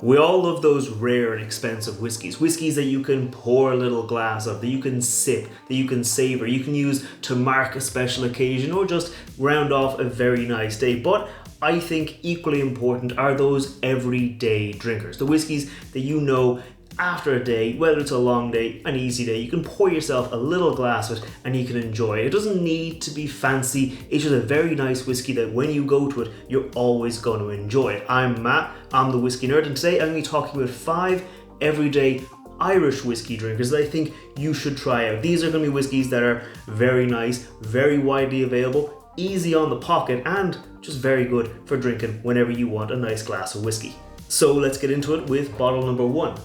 We all love those rare and expensive whiskies. Whiskies that you can pour a little glass of, that you can sip, that you can savour, you can use to mark a special occasion or just round off a very nice day. But I think equally important are those everyday drinkers. The whiskies that you know after a day, whether it's a long day, an easy day, you can pour yourself a little glass of it and you can enjoy it. It doesn't need to be fancy. It's just a very nice whiskey that when you go to it, you're always going to enjoy it. I'm Matt, I'm the Whiskey Nerd, and today I'm going to be talking about 5 everyday Irish whiskey drinkers that I think you should try out. These are going to be whiskies that are very nice, very widely available, easy on the pocket, and just very good for drinking whenever you want a nice glass of whiskey. So let's get into it with bottle number 1.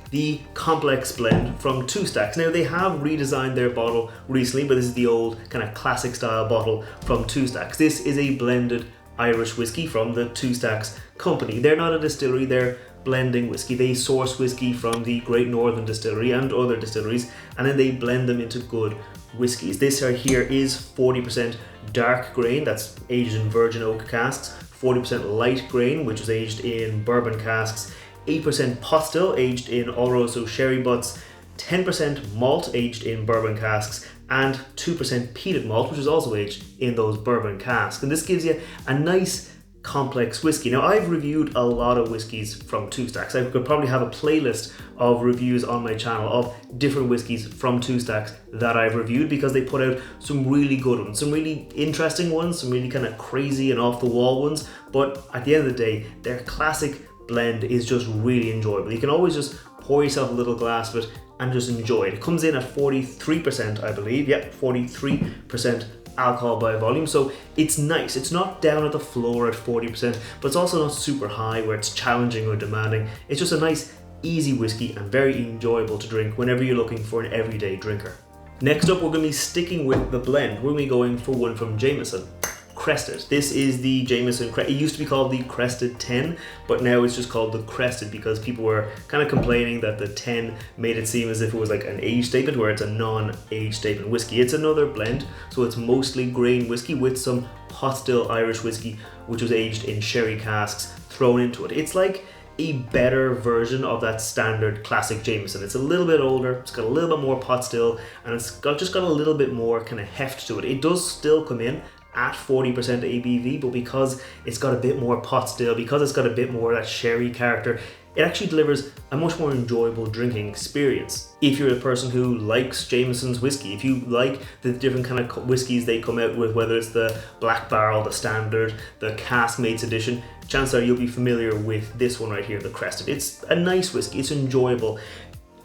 The Complex Blend from Two Stacks. Now they have redesigned their bottle recently, but this is the old kind of classic style bottle from Two Stacks. This is a blended Irish whiskey from the Two Stacks company. They're not a distillery, they're blending whiskey. They source whiskey from the Great Northern Distillery and other distilleries, and then they blend them into good whiskies. This right here is 40% dark grain, that's aged in virgin oak casks, 40% light grain, which is aged in bourbon casks, 8% pot still, aged in Oloroso sherry butts, 10% malt, aged in bourbon casks, and 2% peated malt, which is also aged in those bourbon casks. And this gives you a nice complex whiskey. Now, I've reviewed a lot of whiskies from Two Stacks. I could probably have a playlist of reviews on my channel of different whiskies from Two Stacks that I've reviewed, because they put out some really good ones, some really interesting ones, some really kind of crazy and off the wall ones. But at the end of the day, their classic blend is just really enjoyable. You can always just pour yourself a little glass of it and just enjoy it. It comes in at 43%, I believe. Yep, 43% alcohol by volume. So it's nice. It's not down at the floor at 40%, but it's also not super high where it's challenging or demanding. It's just a nice, easy whiskey and very enjoyable to drink whenever you're looking for an everyday drinker. Next up, we're going to be sticking with the blend. We're going to be going for one from Jameson. Crested. This is the Jameson. It used to be called the Crested 10, but now it's just called the Crested because people were kind of complaining that the 10 made it seem as if it was like an age statement, where it's a non-age statement whiskey. It's another blend, so it's mostly grain whiskey with some pot still Irish whiskey, which was aged in sherry casks thrown into it. It's like a better version of that standard classic Jameson. It's a little bit older, it's got a little bit more pot still, and it's just got a little bit more kind of heft to it. It does still come in at 40% ABV, but because it's got a bit more pot still, because it's got a bit more of that sherry character, it actually delivers a much more enjoyable drinking experience. If you're a person who likes Jameson's whiskey, if you like the different kind of whiskies they come out with, whether it's the Black Barrel, the Standard, the Cask Mates edition, chances are you'll be familiar with this one right here, the Crested. It's a nice whiskey, it's enjoyable.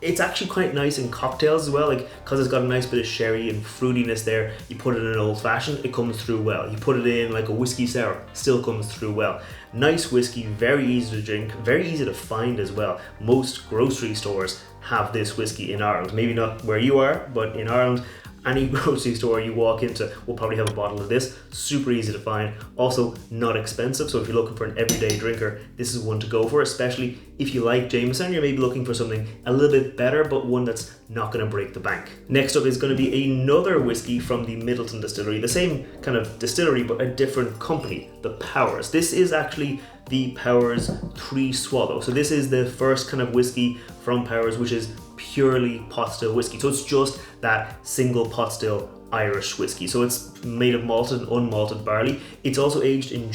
It's actually quite nice in cocktails as well, like because it's got a nice bit of sherry and fruitiness there. You put it in an old fashioned, it comes through well. You put it in like a whiskey sour, still comes through well. Nice whiskey, very easy to drink, very easy to find as well. Most grocery stores have this whiskey in Ireland. Maybe not where you are, but in Ireland, any grocery store you walk into will probably have a bottle of this. Super easy to find, also not expensive, so if you're looking for an everyday drinker, this is one to go for, especially if you like Jameson. You're maybe looking for something a little bit better, but one that's not going to break the bank. Next up is going to be another whiskey from the Middleton Distillery, the same kind of distillery but a different company, the Powers. This is actually the Powers 3 Swallow. So this is the first kind of whiskey from Powers, which is purely pot still whiskey. So it's just that single pot still Irish whiskey. So it's made of malted and unmalted barley. It's also aged in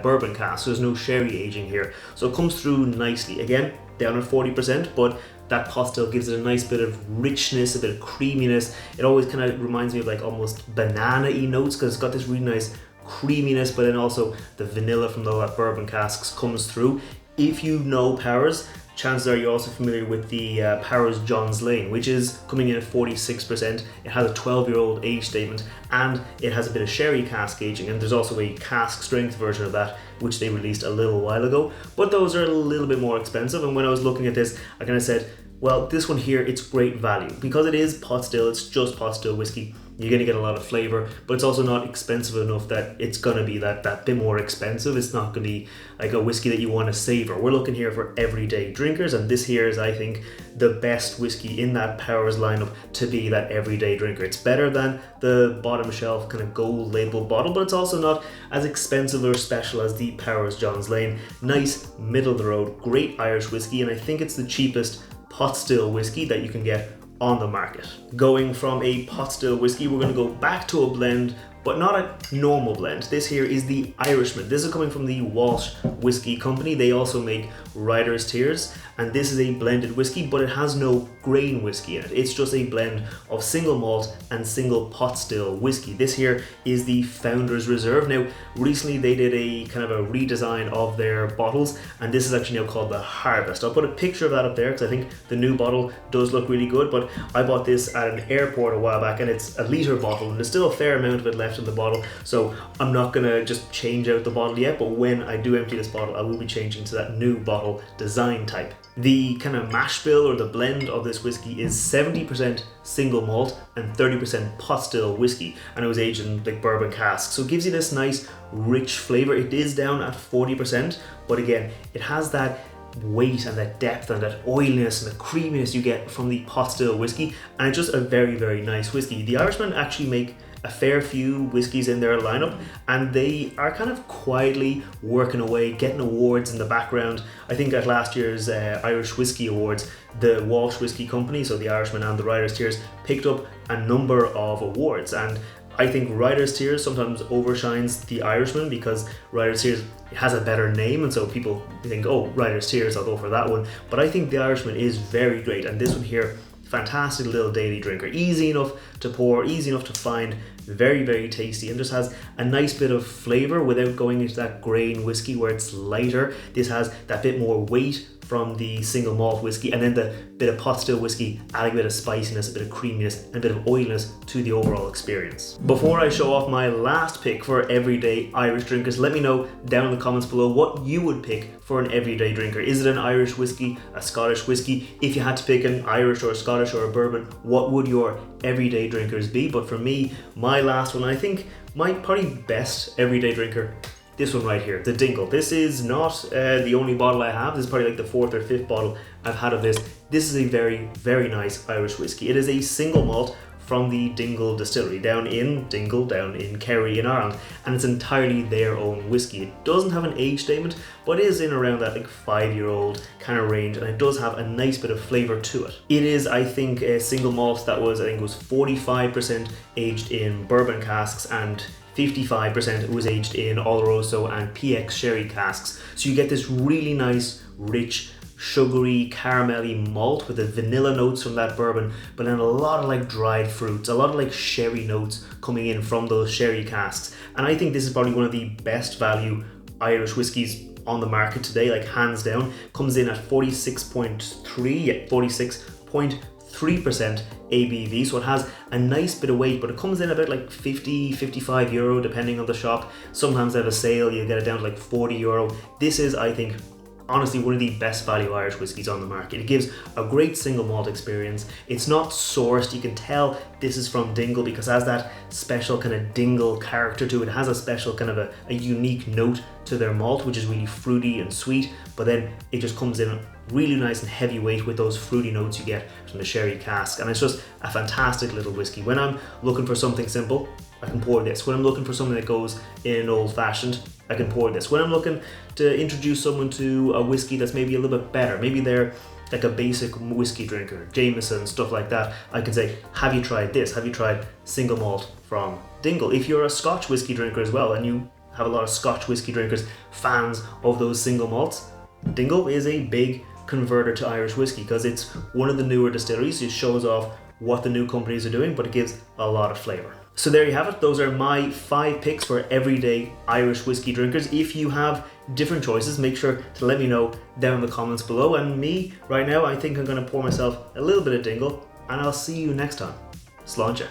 bourbon casks. So there's no sherry aging here. So it comes through nicely. Again, down at 40%, but that pot still gives it a nice bit of richness, a bit of creaminess. It always kind of reminds me of like almost banana-y notes, because it's got this really nice creaminess, but then also the vanilla from the bourbon casks comes through. If you know Powers, chances are you're also familiar with the Powers John's Lane, which is coming in at 46%. It has a 12-year-old age statement, and it has a bit of sherry cask aging, and there's also a cask strength version of that, which they released a little while ago. But those are a little bit more expensive, and when I was looking at this, I kind of said, well, this one here, it's great value. Because it is pot still, it's just pot still whiskey. You're going to get a lot of flavor, but it's also not expensive enough that it's going to be that bit more expensive. It's not going to be like a whiskey that you want to savor. We're looking here for everyday drinkers, and this here is, I think, the best whiskey in that Powers lineup to be that everyday drinker. It's better than the bottom shelf kind of gold label bottle, but it's also not as expensive or special as the Powers John's Lane. Nice, middle of the road, great Irish whiskey, and I think it's the cheapest pot still whiskey that you can get on the market. Going from a pot still whiskey, we're going to go back to a blend, but not a normal blend. This here is the Irishman. This is coming from the Walsh Whiskey Company. They also make Riders Tears, and this is a blended whiskey, but it has no grain whiskey in it. It's just a blend of single malt and single pot still whiskey. This here is the Founders Reserve. Now, recently they did a kind of a redesign of their bottles, and this is actually now called the Harvest. I'll put a picture of that up there because I think the new bottle does look really good, but I bought this at an airport a while back, and it's a litre bottle, and there's still a fair amount of it left in the bottle, so I'm not gonna just change out the bottle yet, but when I do empty this bottle, I will be changing to that new bottle design type. The kind of mash bill or the blend of this whiskey is 70% single malt and 30% pot still whiskey, and it was aged in like bourbon casks, so it gives you this nice rich flavor. It is down at 40%, but again, it has that weight and that depth and that oiliness and the creaminess you get from the pot still whiskey, and it's just a very, very nice whiskey. The Irishmen actually make a fair few whiskies in their lineup, and they are kind of quietly working away, getting awards in the background. I think at last year's Irish Whiskey Awards, the Walsh Whiskey Company, so the Irishman and the Riders Tears, picked up a number of awards, and I think Riders Tears sometimes overshines the Irishman because Riders Tears has a better name, and so people think, oh, Riders Tears, I'll go for that one. But I think the Irishman is very great, and this one here, fantastic little daily drinker, easy enough to pour, easy enough to find, very, very tasty, and just has a nice bit of flavor without going into that grain whiskey where it's lighter. This has that bit more weight from the single malt whiskey, and then the bit of pot still whiskey adding a bit of spiciness, a bit of creaminess, and a bit of oiliness to the overall experience. Before I show off my last pick for everyday Irish drinkers, let me know down in the comments below what you would pick for an everyday drinker. Is it an Irish whiskey, a Scottish whiskey? If you had to pick an Irish or a Scottish or a bourbon, what would your everyday drinkers be? But for me, my last one, I think my probably best everyday drinker, this one right here, the Dingle. This is not the only bottle I have. This is probably like the 4th or 5th bottle I've had of this. This is a very, very nice Irish whiskey. It is a single malt from the Dingle distillery down in Dingle, down in Kerry in Ireland, and it's entirely their own whiskey. It doesn't have an age statement, but is in around that like 5-year-old kind of range, and it does have a nice bit of flavor to it. It is, I think, a single malt that was, I think it was 45% aged in bourbon casks, and 55% was aged in Oloroso and PX sherry casks. So you get this really nice, rich, sugary, caramelly malt with the vanilla notes from that bourbon, but then a lot of like dried fruits, a lot of like sherry notes coming in from those sherry casks. And I think this is probably one of the best value Irish whiskies on the market today, like hands down. Comes in at 46.3% ABV, so it has a nice bit of weight, but it comes in about like 50-55 euro depending on the shop. Sometimes they have a sale, you get it down to like 40 euro. This is, I think, honestly one of the best value Irish whiskies on the market. It gives a great single malt experience. It's not sourced. You can tell this is from Dingle because it has that special kind of Dingle character to it. It has a special kind of a unique note to their malt, which is really fruity and sweet, but then it just comes in really nice and heavyweight with those fruity notes you get from the sherry cask, and it's just a fantastic little whiskey. When I'm looking for something simple, I can pour this. When I'm looking for something that goes in an old fashioned, I can pour this. When I'm looking to introduce someone to a whiskey that's maybe a little bit better, maybe they're like a basic whiskey drinker, Jameson, stuff like that, I can say, have you tried this? Have you tried single malt from Dingle? If you're a Scotch whiskey drinker as well, and you have a lot of Scotch whiskey drinkers, fans of those single malts, Dingle is a big converter to Irish whiskey because it's one of the newer distilleries. It shows off what the new companies are doing, but it gives a lot of flavor. So there you have it. Those are my 5 picks for everyday Irish whiskey drinkers. If you have different choices, make sure to let me know down in the comments below. And me, right now, I think I'm going to pour myself a little bit of Dingle, and I'll see you next time. Sláinte.